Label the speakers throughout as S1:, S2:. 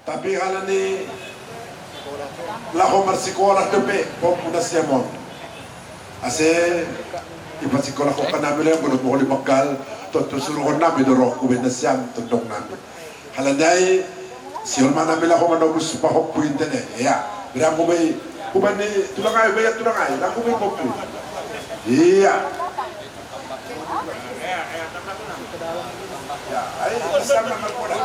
S1: Tapi kalau ni lako marsikola tepe popunas siamon. Ase iba sikola ko kanami lang kuno mo bakal to suruhon namin doro ko benasiam tundong namin. Halanday siyon man namin ako manobus pa hok puinte ne. Ya, bilang ko may kubani tulangay bayat tulangay, lang ko may popu. Iya. Ya, ay sama magpura.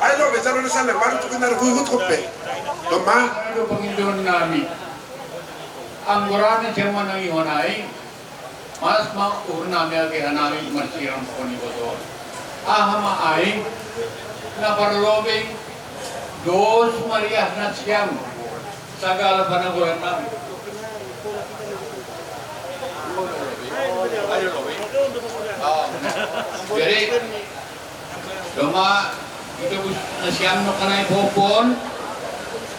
S1: Ay lo, besaro na sana, baru tukin na ruhut ko pe. Toma.
S2: Ano Panginoon namin? Ang marami siya man ang ihonay, mas maur namin ang namin masirang po ni Bodo. Ahama ay naparlobing Dos Maria na siyam sa galapan namin. Jadi, Doma itu na siyam no kanay popon.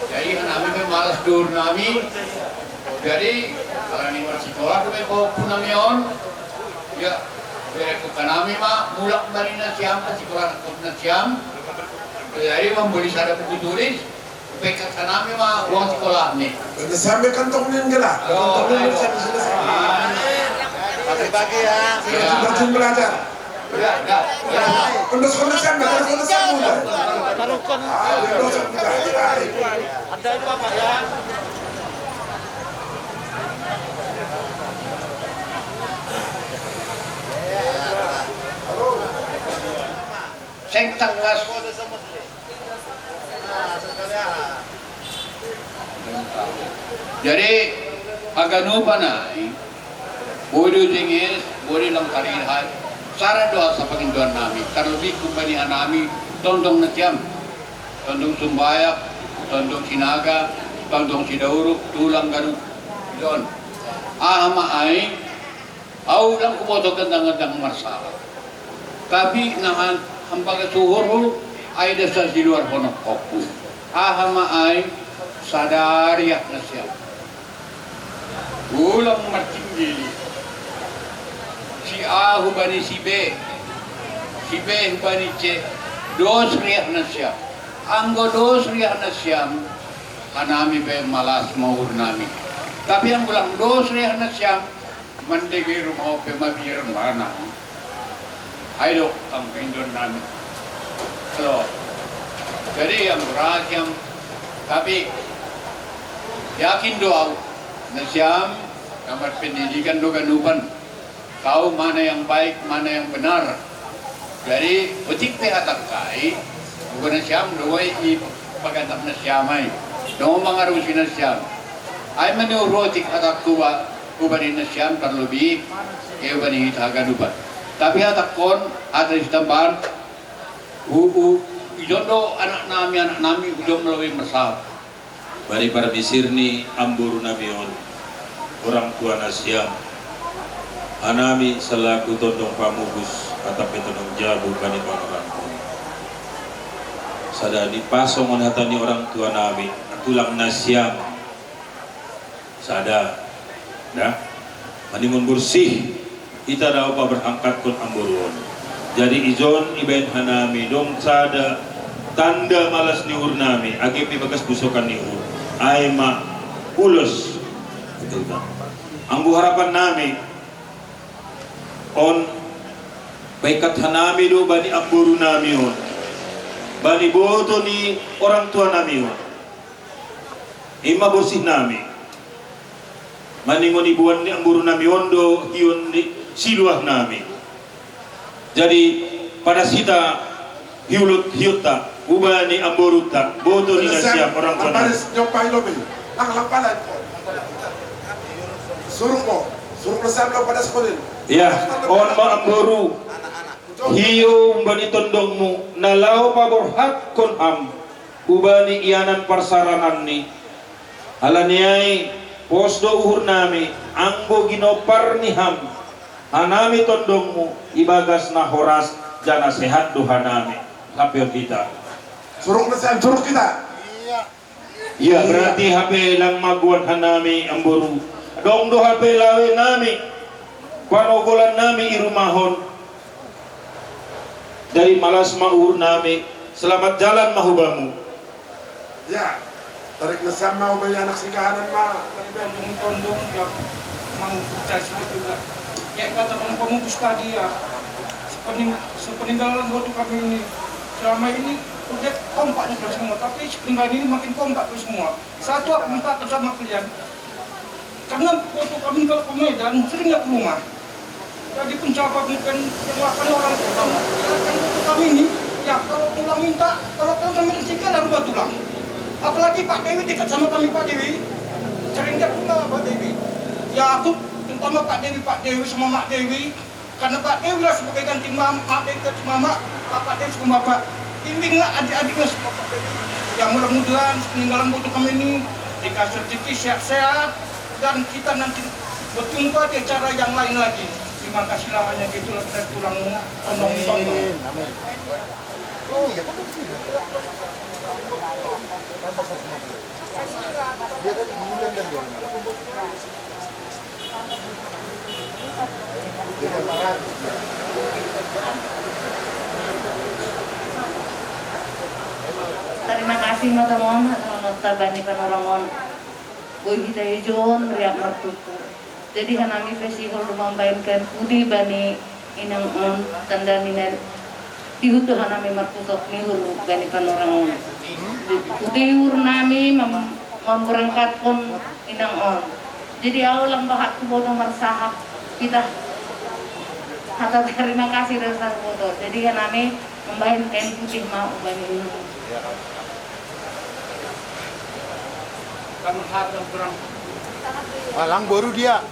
S2: Jadi kami may malas dur nami. Jadi kalau ni masih sekolah kami popon nami on. Ya, bereku kanami ma mulak dari na siyam ka sekolah na siyam. Jadi membeli sada buku tulis. Pekat kanami ma uang sekolah ni.
S1: Sampai kantong ni enggak? Kantong ni selesai.
S3: Bagi-bagi ya.
S1: Rajin belajar.
S3: Ya.
S1: Untuk sekolah sama, kalau sekolah sama.
S3: Taruhkan. Ada itu apa ya?
S2: Seng tanggas. Jadi agano pa na bodo tingis, bodo lang karinhan. Sara doa sa Panginoon namin. Terlebih kumpanihan namin, tondong na tiyam. Tondong Sumbayak, tondong Sinaga, tondong Sidauruk, tulang ganun. Doon. Ahama ay, aw lang kumoto gandang-gandang marsala. Tapi naman, hambaga suhur ay dasa si luar honok-hoku. Ahama ay, sadariyak na siya. Ulang martinggili. Si A hubani si B. Si B hubani C. Dos riyak na siya. Anggo dos riyak na siya. Hanami be malas maur nami. Tapi ang ulang dos riyak na siya. Mandigir mo pe mabir mana. Ayo ang Panginoon namin. So, jadi yang rakyam. Tapi yakin doa na siyam kamar pendidikan do ganupan. Tahu mana yang baik, mana yang benar. Jadi, utik pehatak kai, bukan siyam, doay ipagantap na siyamay. Doon mangarusin na siyam. Ay manuro utik hatak kuwa, kubanin na siyam, terlebih, kaya banin hitaga dupan. Tapi hatak kon, atas tambahan, ijondo anak nami, ujong melalui masal.
S4: Bari para bisir ni amburu nabion, orang tua nasyam. Anami selaku tondong pamugus atap tondong jabu kani orang tua. Sada dipasong on hatani orang tua nami tulang nasyam. Sada dah manimun bersih kita daw pa berangkat kon amburon. Jadi izon iben hanami dong sada tanda malas ni nami agi pibagas busokan ni ay ma ulos betul kan. Ambu harapan nami on baikat hanami do bani amburu nami on bani boto ni orang tua nami on ima bersih nami maningon ibuan ni amburu nami on do hiyon ni siluah nami. Jadi pada sita hiulut hiuta ubani amboruta boto ni siap orang tua nami
S1: nyopai lobe lang lampalan suruh nasablo pada sekolah.
S4: ya on ma amboru hiyo ubani tondongmu nalau paborhat kon am ubani ianan parsaranan ni alaniai posdo uhur nami anggo ginopar ni ham anami tondongmu ibagas na horas jana sehat duha nami sapion kita
S1: Suruh kita.
S4: iya berarti HP lang maguan hanami amboru dong do HP lawe nami panogolan nami irumahon dari malas maur nami selamat jalan mahubamu
S1: Ya, tarik na siyam mau ba anak si kahanan ma?
S5: Tondong-tondong yang mau percaya juga. Ya kata pemutus tadi ya, sepeninggalan waktu kami ini selama ini udah kompaknya kita semua, tapi sepeninggalan ini makin kompak kita semua. Satu aku minta bersama kalian, karena waktu kami kalau ke Medan sering nggak ke rumah. Jadi pencabar bukan yang akan orang pulang. Kan waktu kami ini, ya kalau pulang minta, kalau pulang kami rezeki lalu buat tulang. Apalagi Pak Dewi dekat sama kami Pak Dewi, sering dia pulang Pak Dewi. Ya aku terutama Pak Dewi sama Mak Dewi, karena Pak Dewi lah sebagai ganti Mak Dewi ganti Mama, Pak Dewi sama Bapak. Bimbinglah adik-adiknya sama Pak Dewi. Ya mudah-mudahan peninggalan waktu kami ini dikasih rezeki sehat-sehat dan kita nanti berjumpa di acara yang lain lagi. Terima kasih lamanya gitu lah kita pulang tondong-tondong.
S3: Amin. Dia kan bulan dan bulan. Dia kan makan.
S6: Terima kasih teman-teman, tabani panoramon. Boy kita ijon riak martuku. Jadi hanami festival membayangkan pudi bani inang on tanda ninan dihutu hanami martutok mihur bani panoramon. Pudi nami memberangkatkan inang on. Jadi awal bahat kubodo marsahap kita. Kata terima kasih rasa kubodo. Jadi hanami membayangkan putih mau bani inang.
S2: Kamu harus kurang.
S3: Malang baru dia.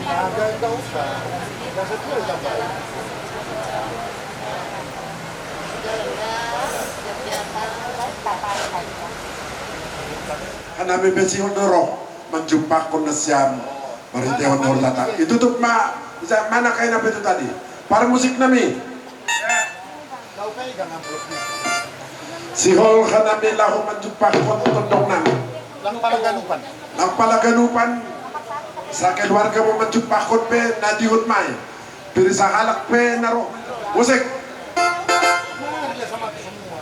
S3: Agak enggak usah. Enggak sesuai tambah.
S1: Hanami besi honoro menjumpa na siyam marite honor tata. Itu tuh mana kayak apa itu tadi? Para musik nami.
S3: Kau pegang amplop ni.
S1: Si hol hanami lahu menjumpa tondong nami.
S3: Lang palaganupan.
S1: Ang palaganupan sa keluarga mo menjumpa pe na diut mai. Piri sa halak pe naro. Musik.
S3: Mari dia sama semua.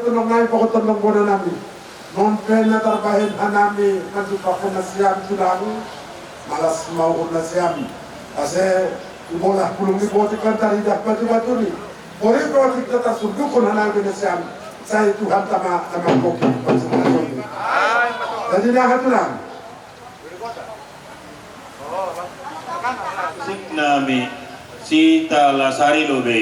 S1: Tolong ngai pokok tolong bono nami. Mungkin na tarbahin anami nanti pokok nasiam sudamu malas mau nasiam. Kasi bola pulung ni boti kantari dak batu ni. Ore ko kita tasuduk ko na Indonesia. Saya Tuhan sama kopi pasal ni. Jadi dah hatulang.
S4: Musik nami Sita Lasari Lobe.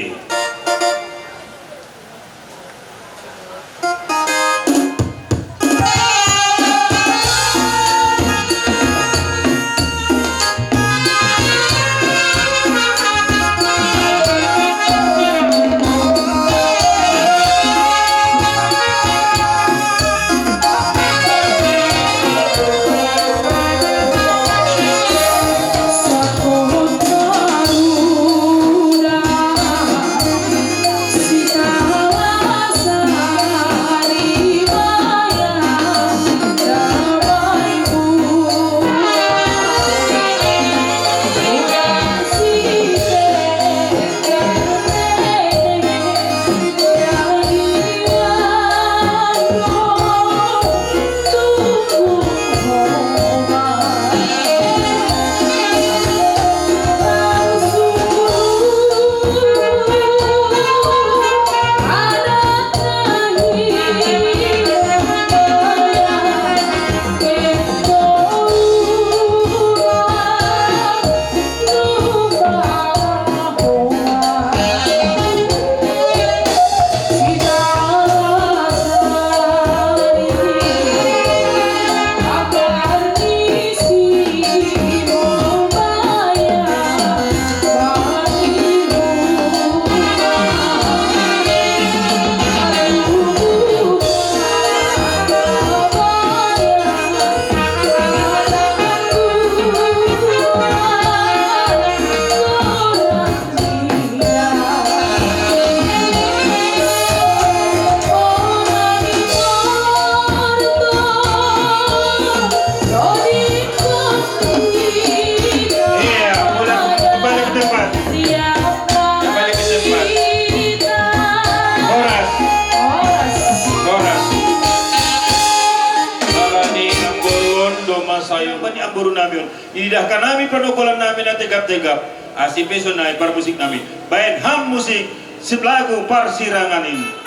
S4: Ididahkan nami perdokolan nami na tegap-tegap asip peso na par musik nami bayan ham musik sebelagu parsirangan ini.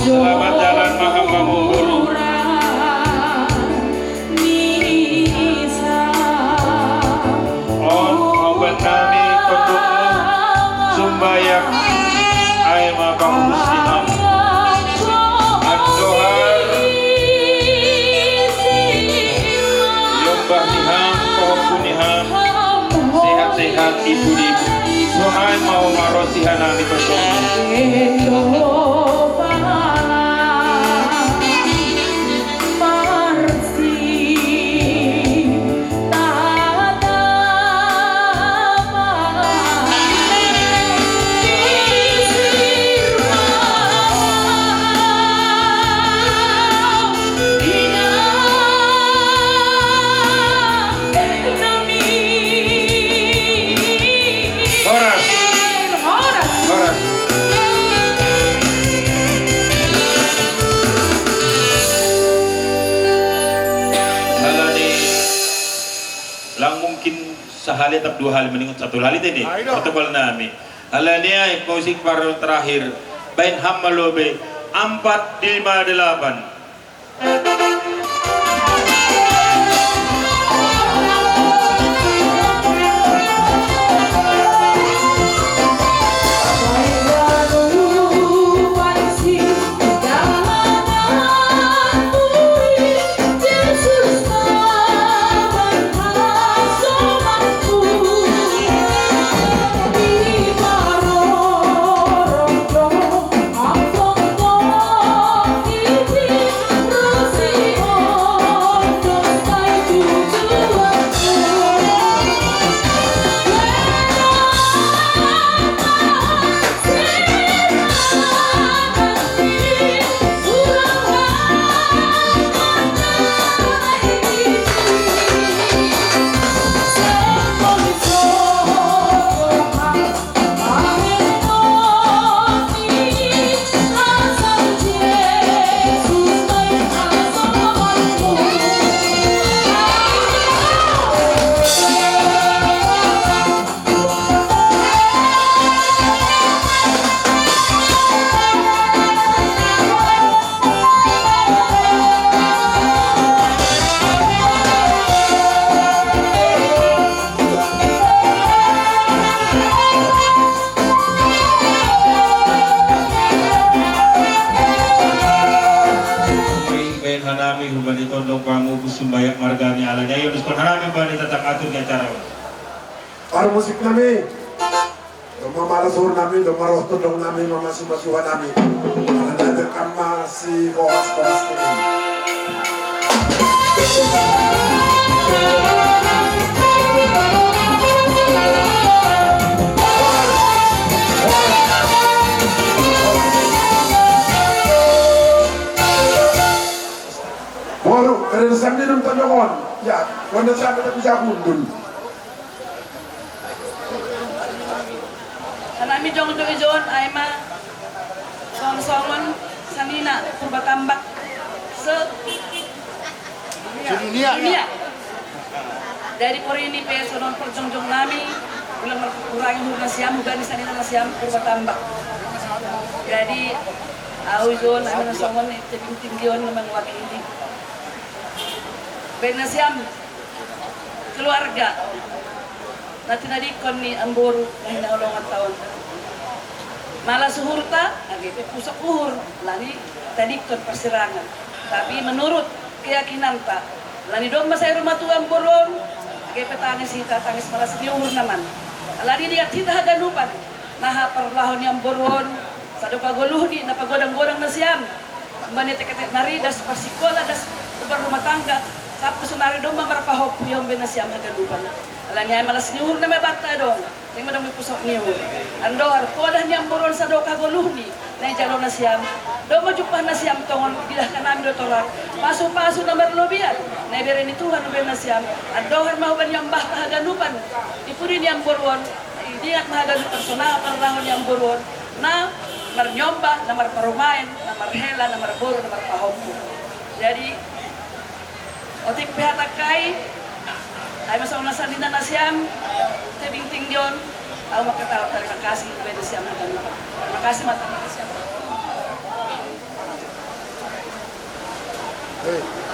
S4: Selamat jalan Mahamangguru. On obat nami tundukmu sumbayak ay mapangmusiham Andohar Yombah niham Kohokuniham sehat-sehat ibu-ibu Suhay mau marosihan nami bersama. Lang mungkin sehali atau dua hal meningkat satu hal ini protokol nami. Alania musik baru terakhir Bain Hammalobe 458. margami alanya yun gusto na namin ba nitatakatun ng acara.
S1: Para musik namin. Malasur namin, marotodong namin, mamasumasuhan namin. Nanadakam si Boas namin. Baru, kada sa minum tanong ya, wala sa amin na bisa kundul.
S6: Kanami jong do ijon ay ma song-songon sanina Purbatambak se dunia. Dari porini pe sonon perjongjong nami ulang kurangi hurna siam hugani sanina na siam Purbatambak. Jadi au ijon ay na songon tinggion naman wakili. Ben siam keluarga natinadikon ni Amburu na hinaulong taon. Malah suhurta, lagi pusok uhur, lani tadikon persirangan. Tapi menurut keyakinan tak, lani dong masai rumah tua Amburun, lagi petangis hita tangis malas diuhur naman. Lani dia hita haganupan, nah perlahon yang Amburun, saduka goluh di napagodang-godang nasiam. Mani teket nari das persikola das ubar rumah tangga. Sapu sunari dong mamarpahop yung benasiam haganupan. Alanya ay malas niuhur na may bata dong. Yang madang may pusok niuhur. Andor, kuwadah niyang buron sa do kaguluhni. Na ijalo na siyam. Do majupah na siyam tongon. Bilah ka namin do torak. Paso-paso na marlobian. Na ibere ni Tuhan ubay na siyam. Andor mahuban niyang bahta haganupan. Ipuri niyang buron. Idiat mahaganupan. So nakaparlahon niyang buron. Na marnyomba, na marparumain, na marhela, na marburo, na marpahompo. Jadi, otik pihatakay, ay masawang nasa din na nasyam, tebing-ting yun, ako makatawa terima kasih kepada siam na ganun. Terima kasih mata nasyam.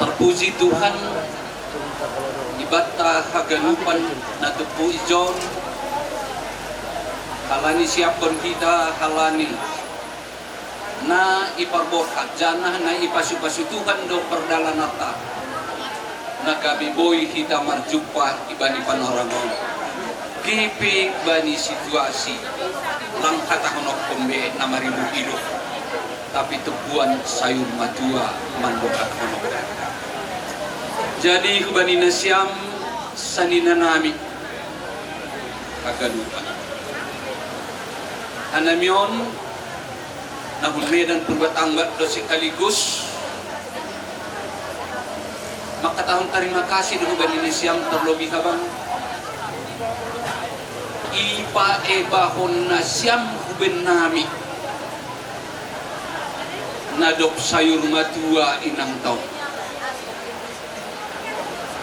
S2: Terpuji Tuhan, ibadah haganupan na tupu ijon, halani siapkan kita halani, na iparbokat janah na ipasupasu Tuhan do perdalanata. Nagabiboy kita marjumpa ibani panorangon kipi bani situasi lang katahonok kombe na maribu hidup tapi tebuan sayur matua manbokat honok. Jadi kubani nasyam sanina nami kagalupan anamion nahun medan Purbatambak do sekaligus makatahong terima kasih dengan Bani Siam terlebih kabang ipa ebahon na siam huben nami nadop sayur matua inang tau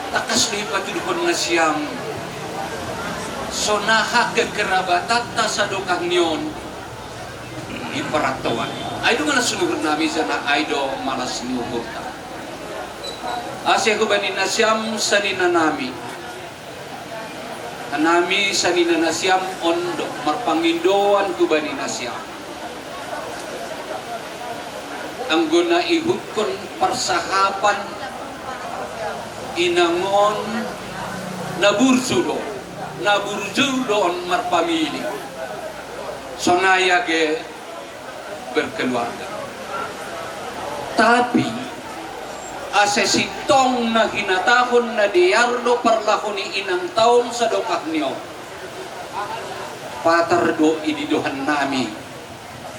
S2: takas lipat dukon na siam sonaha kekerabatan tasadokang nyon iparatuan aido malas sunur nami sana aido malas nuhur Asya ko bani nasyam sanina nami. Anami sanina nasyam ondo marpangindoan ko bani nasyam. Ang guna ihukon persahapan inangon nabursudo on marpamili. Sonaya ke berkeluarga. Tapi asesitong na hinatahon na diardo parlahon ni inang taon sa dokak niyo patardo ididohan nami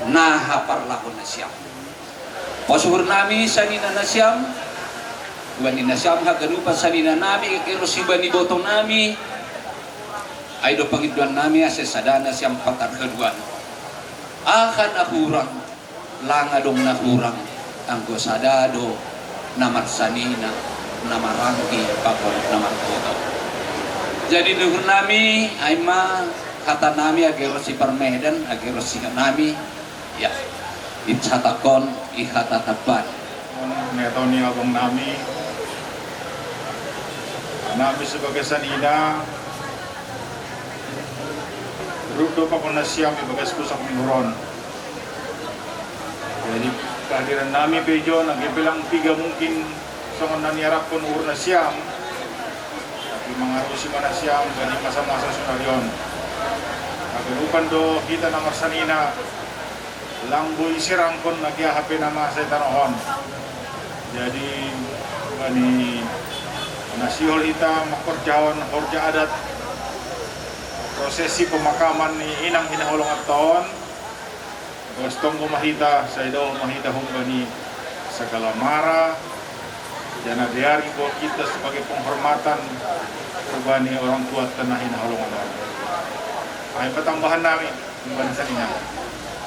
S2: naha parlahon na siyam pasuhur nami sanina na siyam wani na siyam haganupan sanina nami kiro si bani boto nami ay do pangidwan nami asesadana siyam patarhaduan akan ahurang langadong nahurang ang gosadado namar sanina, namar rangki, pakon, namar kota. Jadi nuhur nami, aima kata nami agero si permedan, agero si nami, ya, itsatakon, ihatatapan.
S3: Netaw ni abang nami sebagai sanina, rudo pa ko na siyam ibagas ko sa minuron. Jadi kehadiran nami pejo nang bilang tiga mungkin sangon naniarap pun urna siam
S7: Mangarusi mana siang dari masa-masa sunarion. Kagelupan do kita namar sanina langboy sirangkon lagi HP nama saya tanohon. Jadi bani nasihol kita makorjaon horja adat prosesi pemakaman ni inang hinaholong aton. Gustong mahita saya do mahita bani segala mara. Jana diari buat kita sebagai penghormatan kerbani orang tua tanah hinaholong aton. Ay patambahan namin yung bansa niya.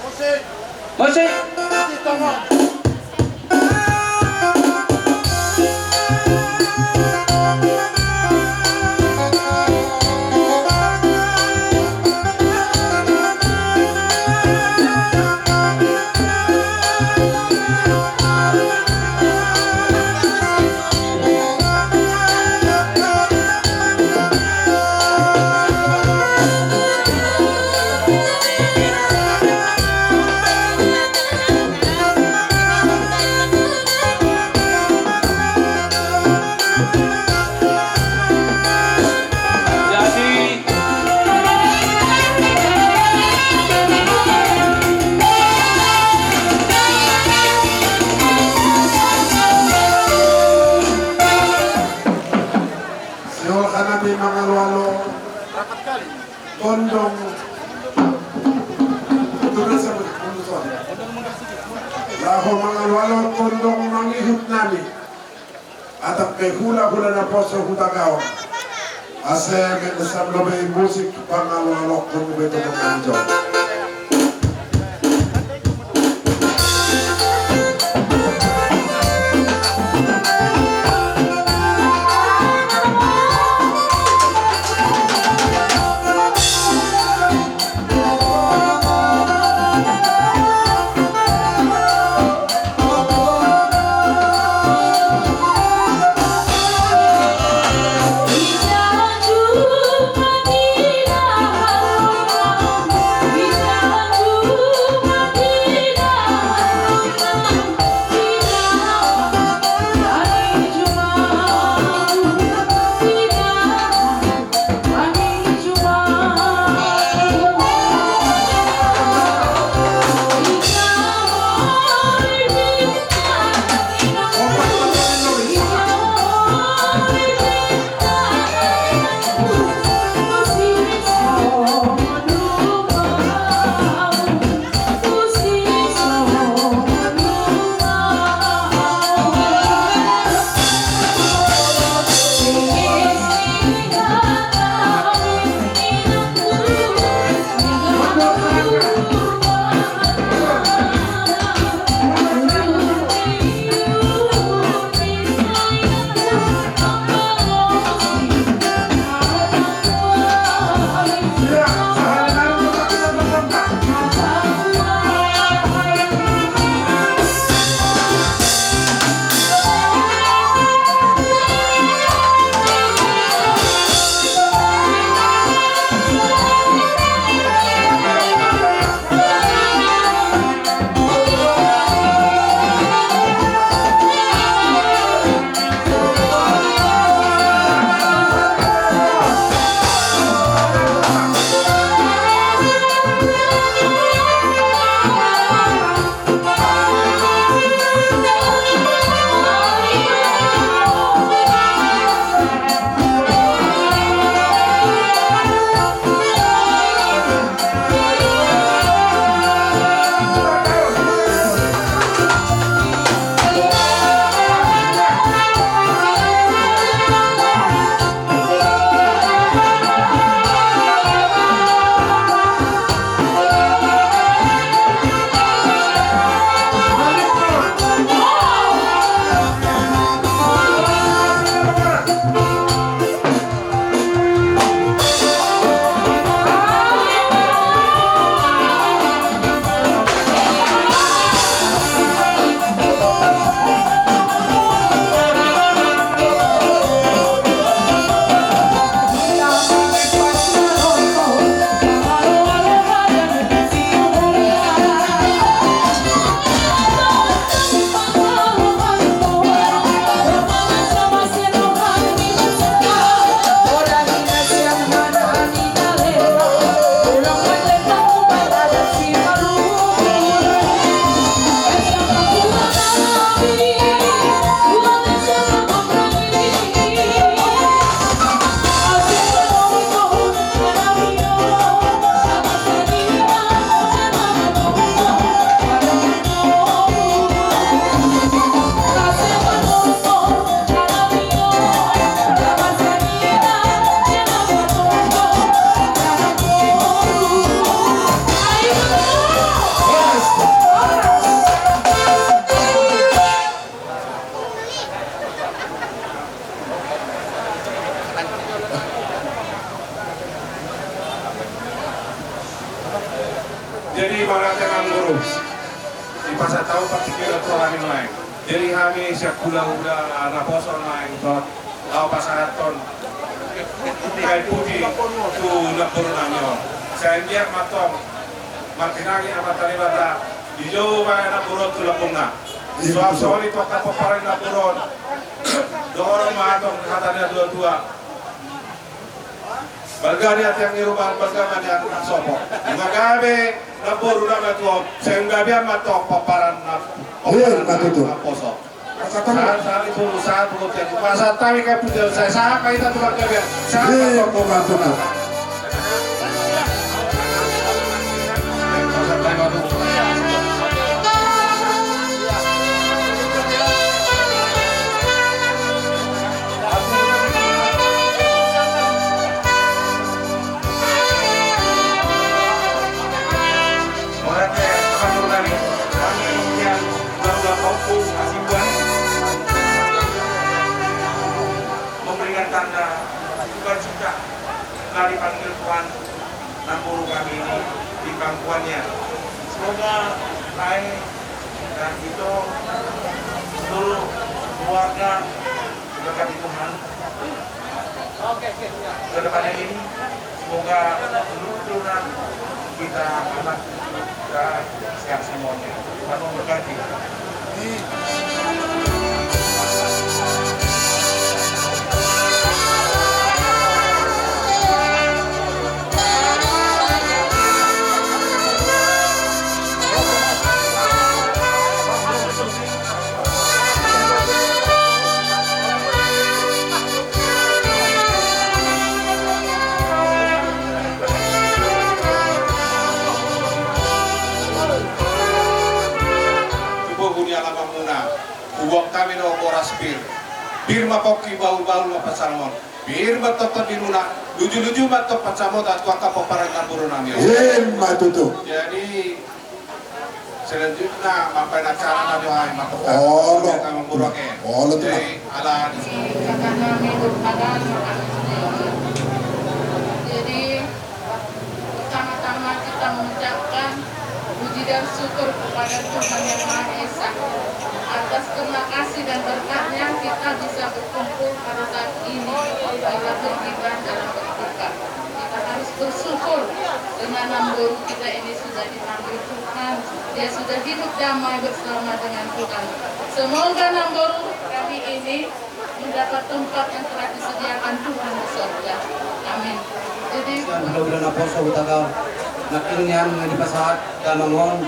S4: Masih.
S1: Mga lualo tondong tulad sa laho mga lualo tondong mangihip namin at ang kay hula-hula na po sa hutagaw ase sa lobay musik mga lualo kung beto ng kanjo.
S8: Bisa jumpa di dalam mana tenang guru. Di pasar tahu pasti kira Tuhan yang lain. Jadi kami siap udah raposan lain tot. Tahu pasar ton. Kayak putih tu lapor nanyo. Saya dia matong. Makinagi amat tani bata. Di jauh mana napuron tu lapungna. Soal itu akan paparan napuron. Dorong matong katanya dua-dua. Bagani at yang irubah bagaman yang sopo. Magabe napuro na mato. Sehingga biar matok paparan na poso. Saat itu saat pengertian. Masa tahu kayak putih saya sahak kita tuh kerja. Sahak
S1: Pembantunan.
S8: memberikan tanda sukacita telah dipanggil Tuhan Nampuru kami ini di pangkuannya. Semoga baik dan itu seluruh keluarga berkati Tuhan. Kedepannya ini semoga seluruh turunan kita anak dan sehat semuanya. Tuhan memberkati. Uang kami no boras bir mapoki baul mapasalmon bir matop di luna luju matop pasamot at waka paparan Nampuru namin.
S1: Matuto.
S8: Jadi selanjutnya mampai acara nabi ay matop. Kami burake. Jadi ala
S6: Jadi pertama-tama kita mengucapkan puji dan syukur kepada Tuhan Yang Maha Esa atas terima kasih dan berkatnya kita bisa berkumpul pada saat ini kita beribadah dalam berbuka. Kita harus bersyukur dengan Nampuru kita ini sudah dipanggil Tuhan. Dia sudah hidup damai bersama dengan Tuhan. Semoga Nampuru kami ini mendapat tempat yang telah disediakan Tuhan di surga. Amin. Jadi
S3: mudah-mudahan naposo utaga nakinyan nga di pasahat danangon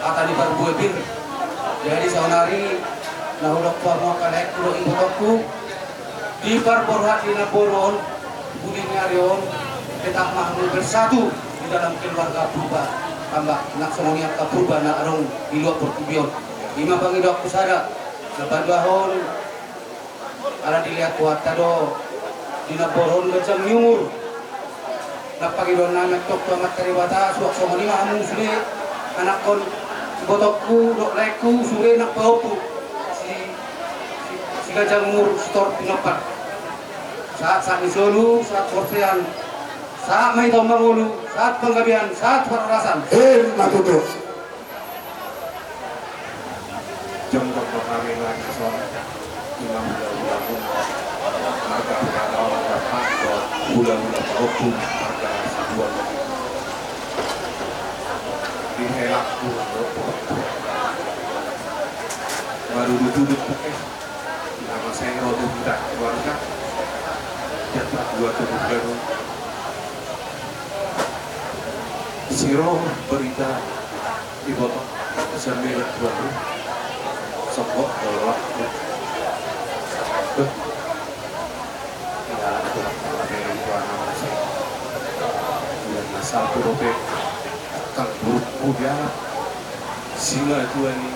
S3: ata di barbuebin. Jadi saunari nahulok po mo kalek kulo imutokku di barborhat di Naporon budi ngarion kita mahmud bersatu di dalam keluarga purba tambah nak semuanya ka purba na arong ilok berkubion lima pangidok kusada napandahon ala dilihat kuat tado di Naporon macam nyumur napagidon na nagtok to amat karibata suwak so manima among suli anak kon botokku dok leku sure nak paupu si gajang umur store pinopat saat isolu saat porsean saat may mangulu saat penggabihan saat perarasan
S1: Matuto.
S8: jengkok kami lagi sore imam bulan pun marga marga pakot bulan paupu marga sabuan dihelakku baru duduk pakai nama saya rodo kita keluarga jatah dua tubuh baru siro berita di botol sambil baru sokok tolak ya itu dari tuan nama saya bulan asal purope kang buruk muda singa itu ini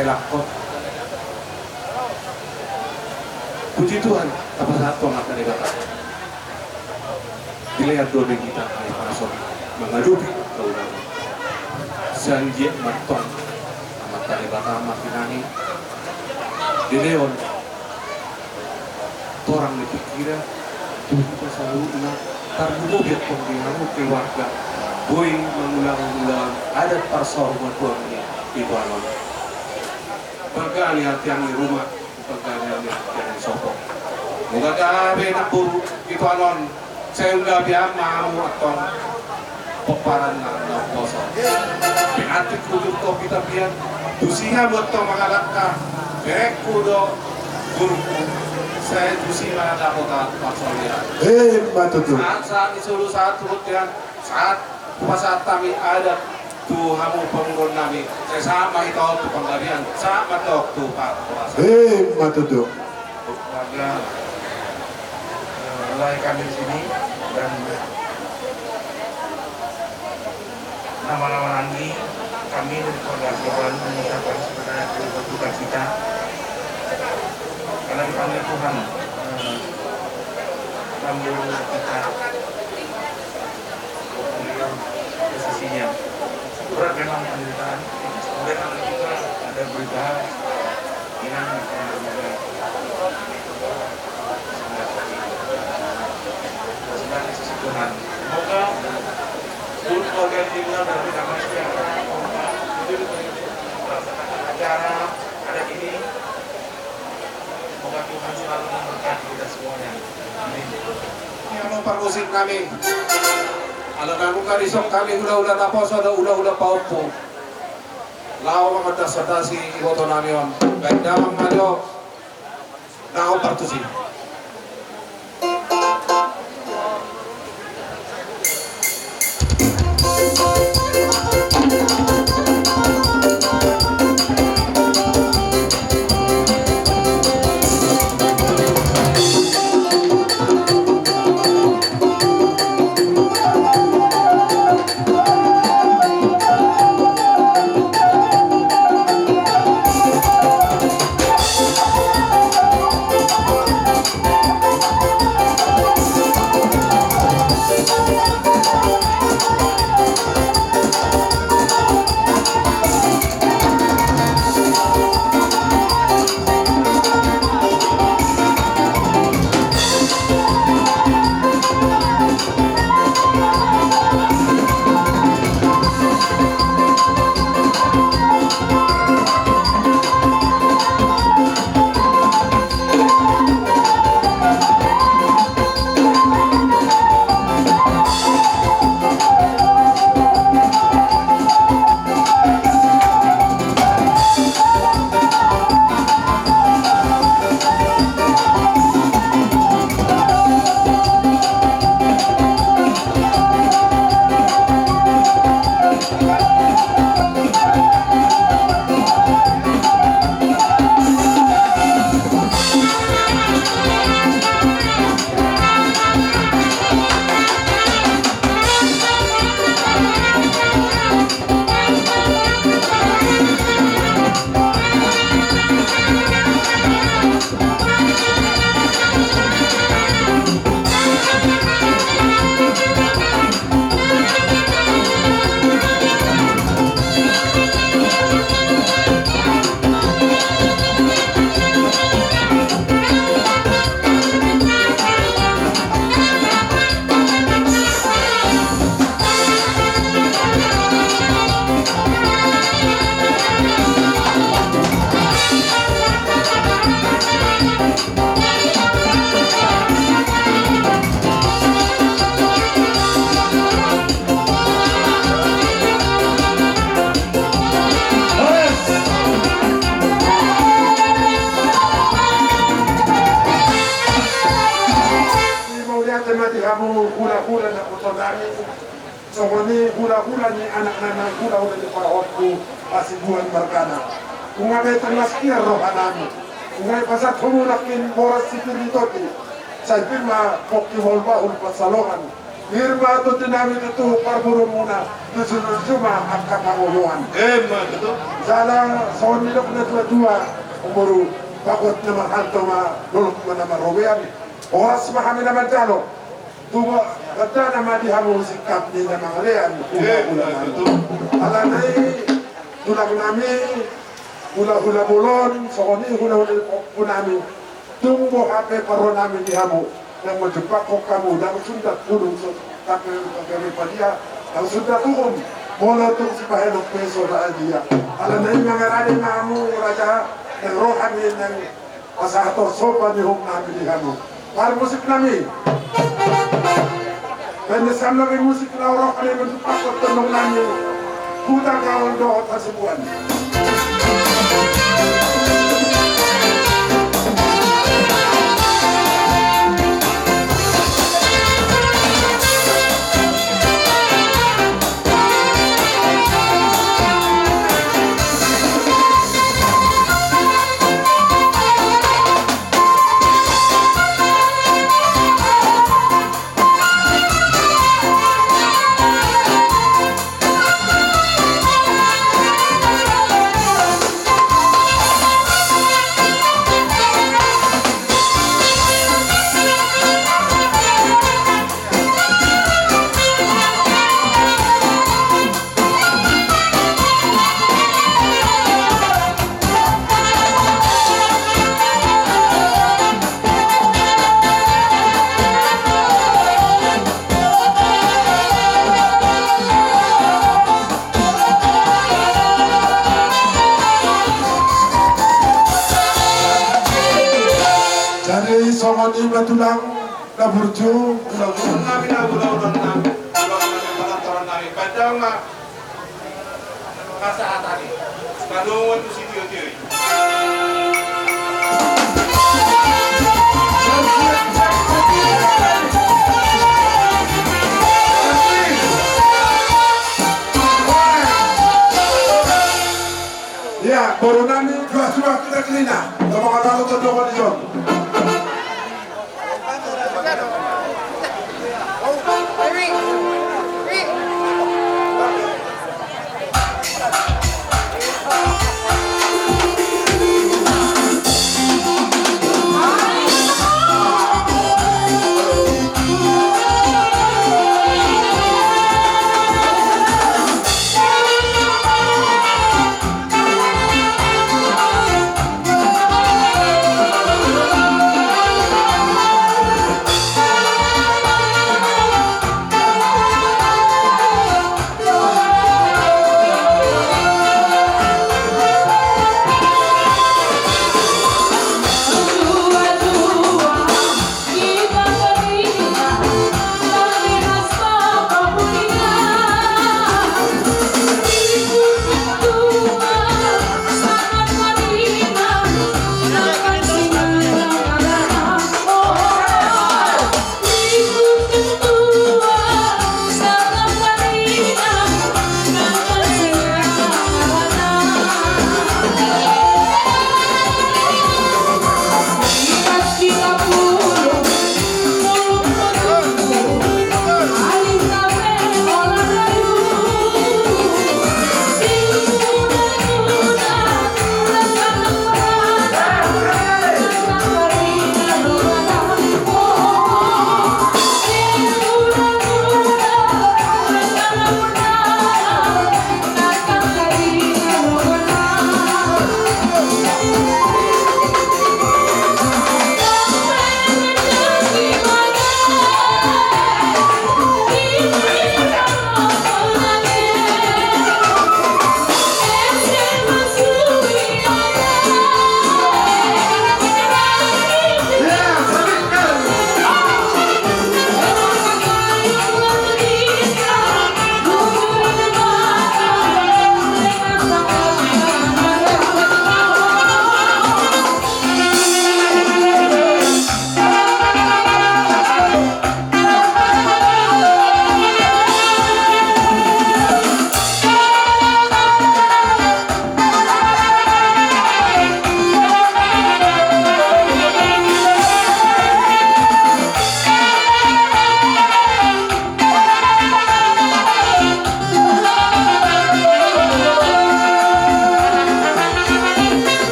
S8: elakot puji Tuhan apa satu akan dikatakan dilihat doa kita hari para sobi mengadupi keundangan sanjit matong amat tali bata amat pinani di leon orang dipikirnya tuh kita selalu nak tarbuh biar pembinaan keluarga Boy mengulang-ulang adat parsor buat-buatnya itu anon. Pagkali hatian di rumah, pagkali hatian di sopok. Muka gabi na puro itu anon. Saya udah biar mau atau peparan na poso. Pinatik kudu to kita biar dusiha buat to mangalaka. Berek kudo guru. Saya dusi mana dapat pasolia.
S1: Matutu.
S8: Saat isulu saat turut yang saat saat kami ada tu hamu penggon nami. Saya sama itu tu penggalian sama tok tu pak puasa.
S1: Matutu.
S8: Warga mulai kami di sini dan nama-nama nanti kami dari keluarga korban mengucapkan sebenarnya berduka cita karena dipanggil Tuhan mengambil kita beliau posisinya berat memang penderitaan kemudian ada juga ada berita yang sedang di sisi Tuhan. Semoga seluruh keluarga yang tinggal dan tidak masuk yang itu melaksanakan acara adat ini. Semoga Tuhan selalu memberkati kita semuanya. Amin. Yang mempermusik kami. Kalau kamu karisok kami udah naposo ada udah paupo. Lao mga dasatasi iwoto namin. Ganda mang malo. Nao partusi.
S1: kamu hula-hula na utodani sokoni hula-hula ni anak-anak hula-hula ni paraotku asibuan markana kung nga itong naskiya rohanami kung nga pasat humurakin boras sipilitoti sa pirma poktiholba ulpasalongan Irma to dinamit itu parburu muna nusunod suma ang kapanguluan.
S8: Betul.
S1: Zala sa nila na dua umuru bakot na mahanto lulok mo na marobian. Oras kami naman talo. Tuba kata na madihamu sikap ni na mga lean. Alanay tulang nami hula-hula bulon so ni hula-hula punami. Tumbo hape paro namin dihamu. Yang menjebak kok kamu dan sundat turun so kami padia Kalau sudah turun, mulai tuh si Pahelok peso na dia. Alam na yung mga rani nga mo, raja, ng rohani ng pasator sopa ni Hong namin di mo. Para musik namin. Pwede sa namin musik na rohani ng pakot tanong namin. Putang kawal doon at kasibuan. Somoni batulang na burju,
S8: Ulang namin na ulang namin palantaran namin. Padang kasa atake. Tanungan ko si Tio-Tio.
S1: ya, Boronani dua kita kelina. Kalau kalau tuh doang di John.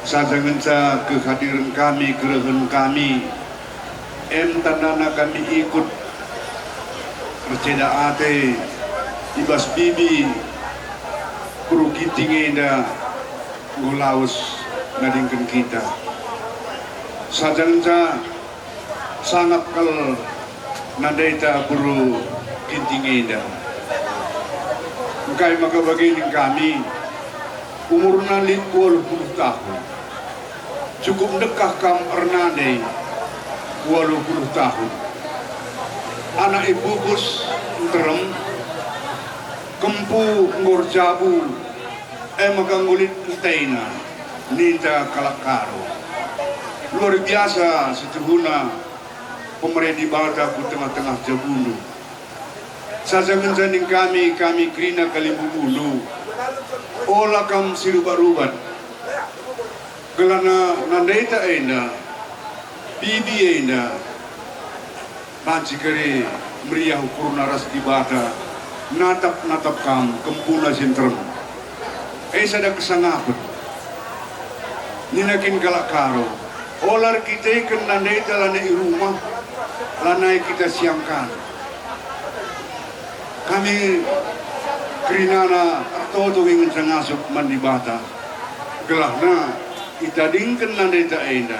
S2: sadangan sa kehadiran kami, gerahan kami, tandana kami ikut perceda ate, ibas bibi, kuru gitingenda, ngulaus nadingkan kita. Sadangan sa sangat kal nadaita kuru gitingenda. Kaya makabagay kami, umur na 80 tahun. Cukup dekah kam ernade 80 tahun. Anak ibu bus terem, kempu ngorjabu, magangulit utaina, ninda kalakaro. Luar biasa setuhuna pemerintah balda ku tengah-tengah jabulu. Sajangan janing kami krina kalimbu bulu. Ola kam sirubat-rubat. Gelana nandaita enda, bibi enda, mancikari meriah ukur naras di bata, natap kam kempuna sinterem. Sada kesangapan. Ninakin kalakaro. Olar kita ikan nandaita lana rumah, lana kita siangkan. Kami krinana artoto ingin sangasuk mandibata. Gelahna itadingkan nandaita enda.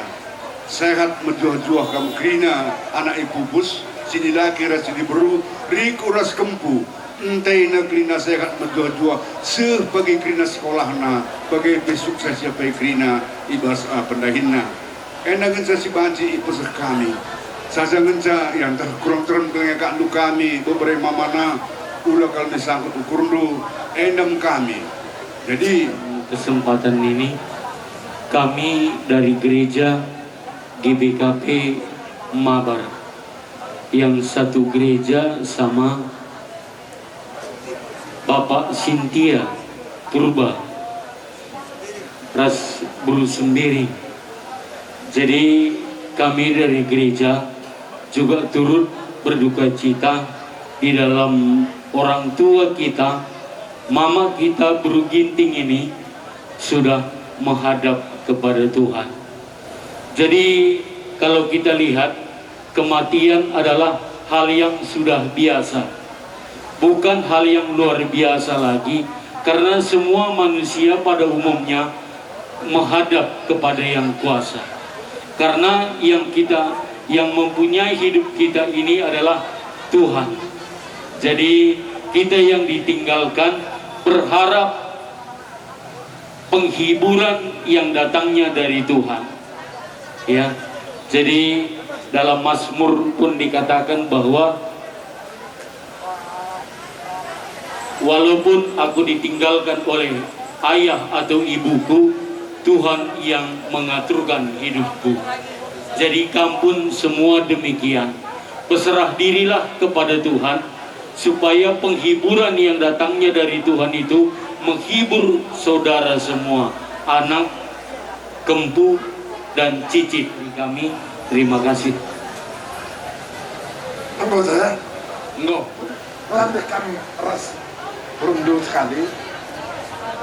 S2: Sehat menjuah-juah kam krina anak ibu bus sini laki ras sini beru riku ras kempu entai na krina sehat menjuah-juah sebagai krina sekolahna bagai besukses siapa krina ibas pendahinna enagan sa si banci ipusah kami sasangan sa yang kurang terang dengan kami beberapa mana ulah kalau disangkut ukurlu endam kami. Jadi
S9: kesempatan ini kami dari gereja GBKP Mabar yang satu gereja sama Bapak Sintia Purba Ras Bulu Sendiri. Jadi kami dari gereja juga turut berduka cita di dalam orang tua kita, mama kita Buru Ginting ini sudah menghadap kepada Tuhan. Jadi kalau kita lihat kematian adalah hal yang sudah biasa, bukan hal yang luar biasa lagi, karena semua manusia pada umumnya menghadap kepada yang kuasa. Karena yang mempunyai hidup kita ini adalah Tuhan. Jadi kita yang ditinggalkan berharap penghiburan yang datangnya dari Tuhan. Ya, jadi dalam Mazmur pun dikatakan bahwa walaupun aku ditinggalkan oleh ayah atau ibuku, Tuhan yang mengaturkan hidupku. Jadi kampun semua demikian. Berserah dirilah kepada Tuhan supaya penghiburan yang datangnya dari Tuhan itu menghibur saudara semua, anak, kempu, dan cicit kami. Terima kasih.
S1: Apa saya?
S2: no,
S1: Melandek kami ras berundur sekali.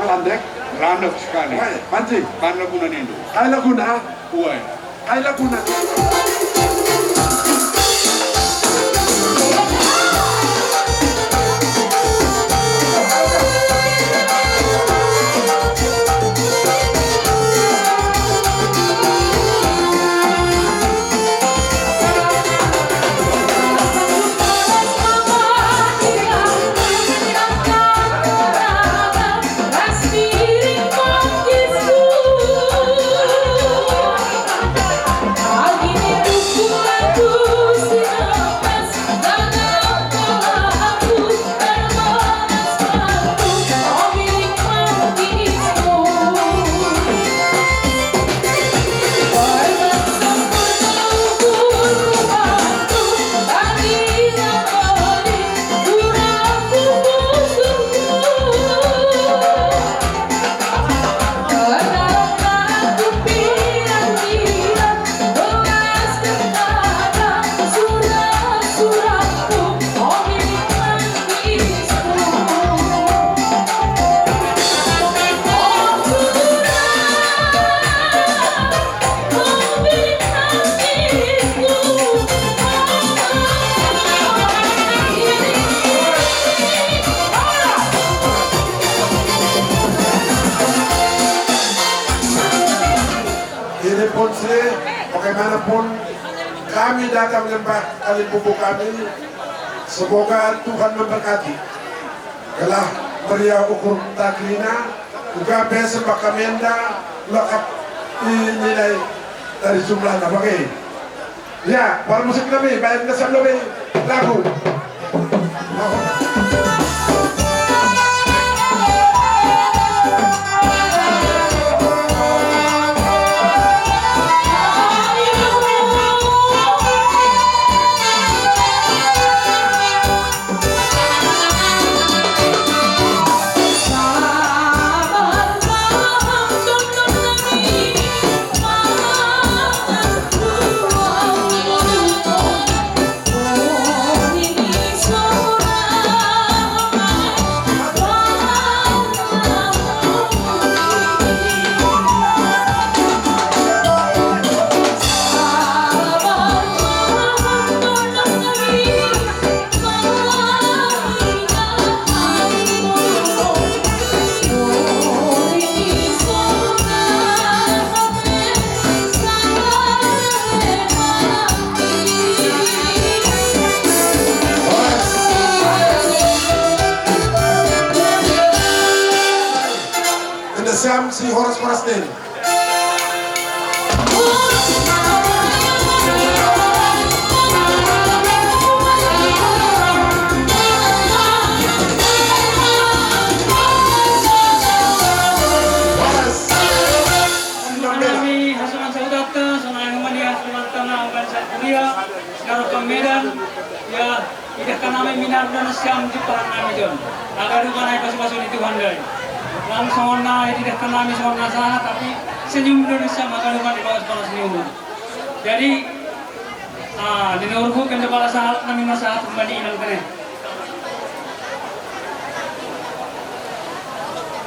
S1: Melandek.
S2: ranak sekali.
S1: Mancing.
S2: Karena guna nindo.
S1: Kaya laguna.
S2: Uai.
S1: Kaya laguna.
S10: Agine
S1: sih, bagaimanapun kami datang lembah kali buku kami, semoga Tuhan memberkati. Kelah meriah ukur takrina, juga besok bakamenda lengkap nilai dari jumlahnya. Oke. Ya, para musik kami, baik nasab lebih lagu. Siam si horas-horas din.
S5: Medan ya tidak karena minar dan siam di perang kami John agar bukan naik pas-pasun itu handai langsung naik tidak kenal misalnya sana tapi senyum Indonesia maka lupa di bawah kepala senyum. Jadi di Nurku kan kepala saat kami masa kembali ilang kene.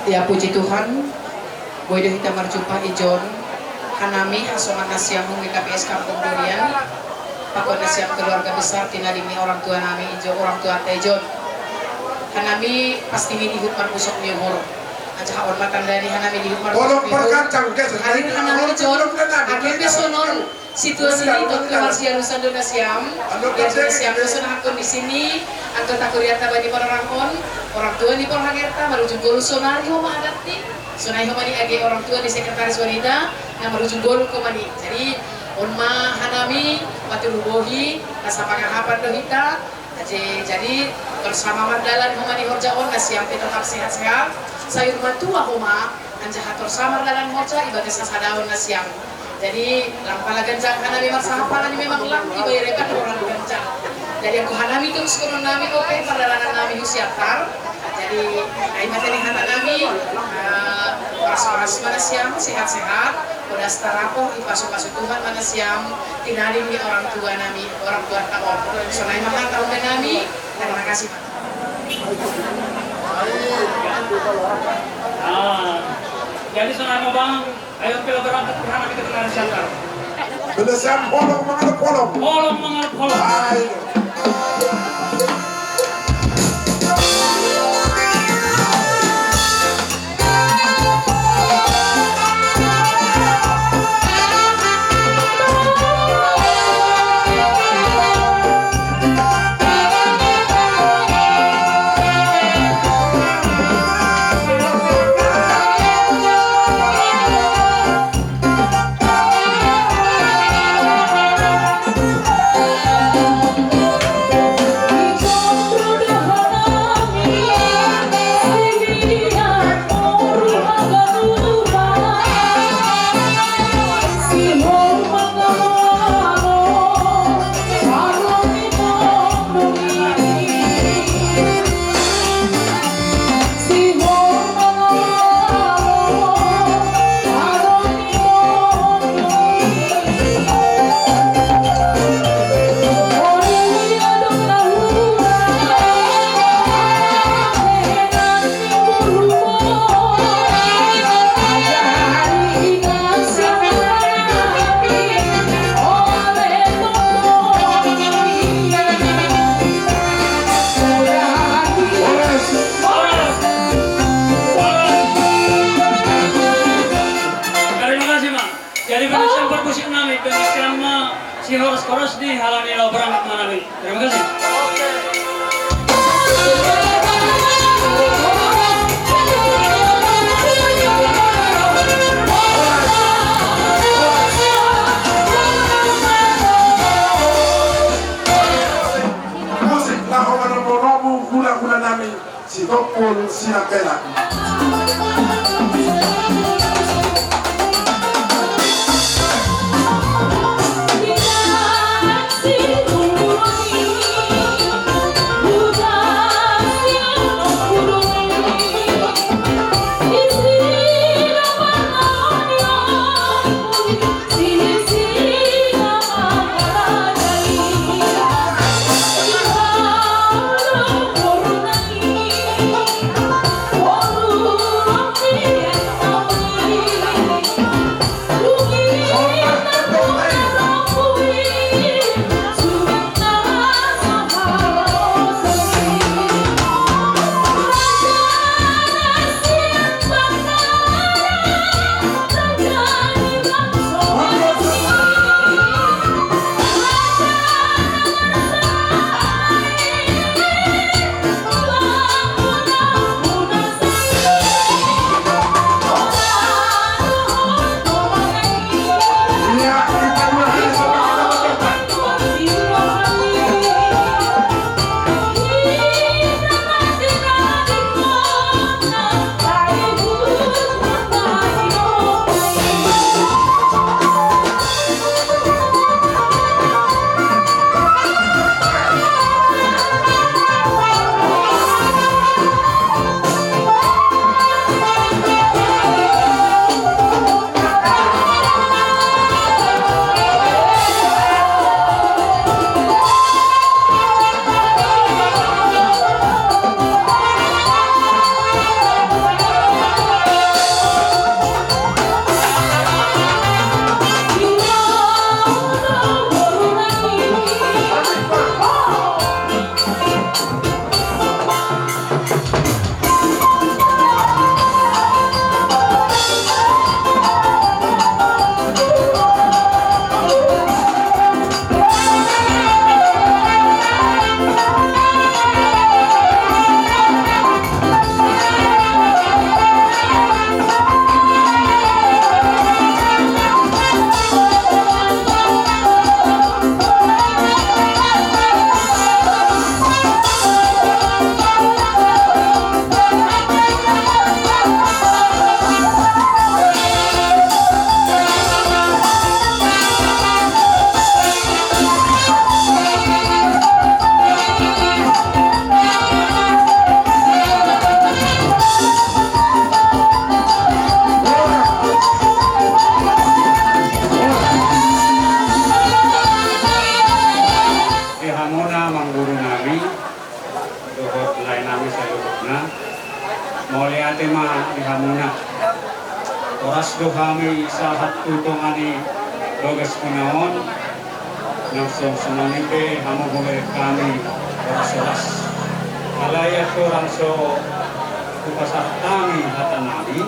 S10: Ya puji Tuhan, boy kita berjumpa ijon kanami hasongan nasiam KPS Kampung Durian. Pakon nasiam keluarga besar tinadimi orang tua nami ijo orang tua tejon. Kanami pasti ini dihut markusok nyumur. Aja hormat tandani hanami di rumah.
S1: Bolong perkacang guys.
S10: Hari hanami jor. Akhir besonon situasi ini untuk kemarsian Nusa Dona Siam. Ya sudah siam dosen hakun di sini. Angkat takuriata bani orang tua di Porhagerta merujuk golu sonari homa adapti. Sonai homa di age orang tua di sekretaris wanita yang merujuk golu komani. Jadi onma hanami paturubohi rasa pangahapan dohita. Jadi bersama mandalan homa di horjaon nasiam tetap sehat-sehat. Sayur matua homa anjah hator samar dalam moca ibadah sasadaon nasiam. Jadi lampala ganjang hanami marsahapala ni memang lang ibayar rebat orang ganjang. Jadi aku hanami terus konon nami oke perjalanan nami husiatar. Jadi ai materi hana nami waras-waras manasiam sehat-sehat. Udah starapo ipasu-pasu Tuhan manasiam tinali ni orang tua nami orang tua taon. Sonai mahal tahun nami. Terima kasih.
S5: Jadi saudara bang, ayo kita berangkat ke sana kita kenal siapa.
S1: Belasam polong mengalap polong.
S5: Polong mengalap polong.
S9: busik nami pengikiran mah si Horos di halani lo berangkat mana nami. Terima kasih.
S1: Musik lahu manomonomu gula-gula nami si Topol Sinapela.
S11: Oras do kami sa hatutong ani logas kunaon ng sumanite hamo bumalik kami oras-oras. Alaya ko lang so kupasatami hatan nami.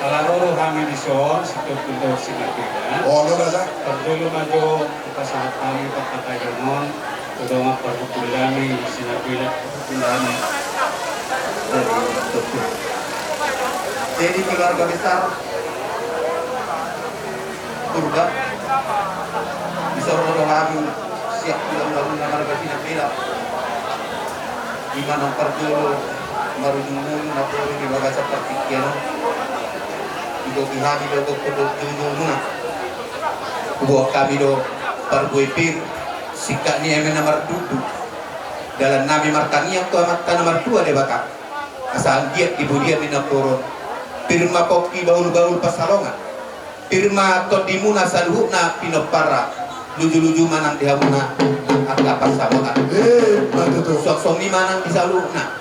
S11: Alaroro kami di soon sa tutudo sinapila.
S1: Ano na sa?
S11: Pagdulo madyo kupasatami pagkatayonon tudong pagpulami sinapila pulami.
S3: Jadi keluarga besar Turga bisa orang kami siap pulang keluarga Sinapila di mana perlu marunung napuri di baga seperti kiano itu kami do kedua buat kami do perbuipir sikap ni emen nomor 7 dalam nabi martani yang amat nomor 2 de bakal asal giat ibu dia minap turun firma koki baul-baul pasalongan firma kodimuna saluhna pinopara luju-luju manang dihamuna agak pasalongan sok-sok ni manang disaluhna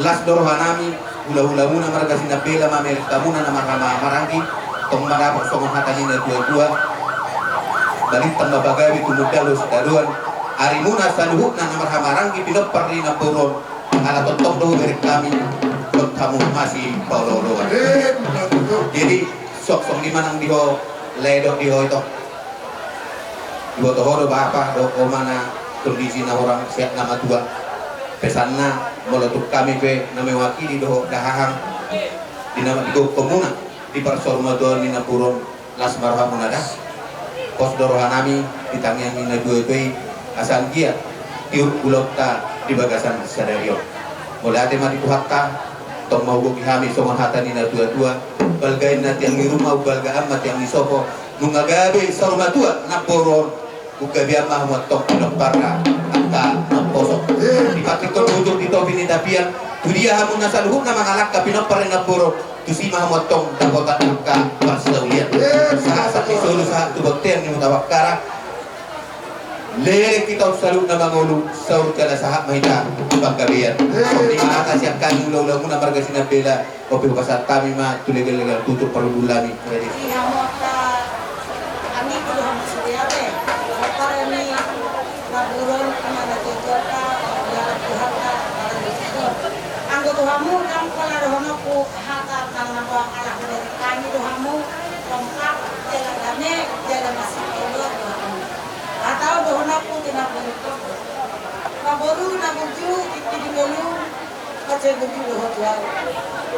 S3: las dorohanami hula-hula muna marga sinapela mamerita muna na maranggi tong marapok sokong hatani na dua-dua balik tambah bagawi tumudalo sekaduan hari muna saluhna na marhamaranggi pinopari na turun ala totok do dari kami kamu masih pololoan. Jadi sok-sok di manang diho ledok di hoito ibu toho do bapa do mana kondisi na orang siap nama tua pesanna meletup kami pe nama wakili do dahahang di nama tiga komuna di parsor madon mina puron las marhamunada pos dorohanami di tangian mina dua tui asal gia tiur ulokta di bagasan sadario mulai ate mati kuhatta tong mau gogi hami somon hata nina tua balgain na tiang ni rumah balga amat tiang ni sopo nungagabe sa rumah tua naporon buka biar mah motong parka angka naposok dipakai terwujud di topi ni dapian dia hamun nasaluhuk nama ngalak kapinok pare naporo tu si mah motong dakota angka parsaulian sa ni solo sa tu bakter ni mutawakara lere kita salut nama ngulu saur kala sahab mahita bangkabian di mana kasih kami ulau-ulau na marga sinabela kopi pasar kami mah tu legal tutup perlu bulani
S12: Tuhamu kan kalau rohana ku hata kan nama anak dari kami Tuhamu lengkap jalan kami jalan masih Allah Tuhamu atau rohana ku tidak berikut kaboru nabuju di melu baca buku roh Tuhan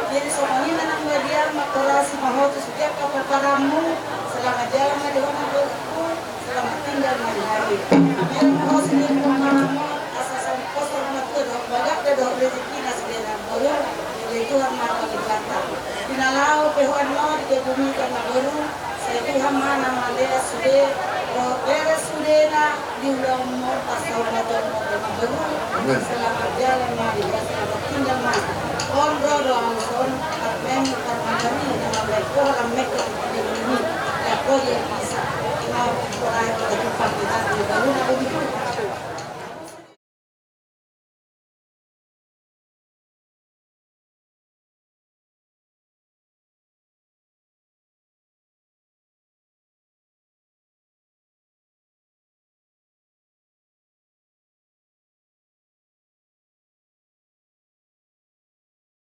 S12: jadi semuanya anak media makorasi mahotu setiap kaparamu selama jalan di rohana ku selama tinggal di hari biar mau sendiri mamamu asasan kosong matu dok banyak dok rezeki jadi Tuhan maha berkata pinalau pehuan mau di bumi karena baru saya Tuhan mana malera sudah beres sudah na di ulang mau pasal motor baru selamat jalan mari selamat tinggal mari on rodo angson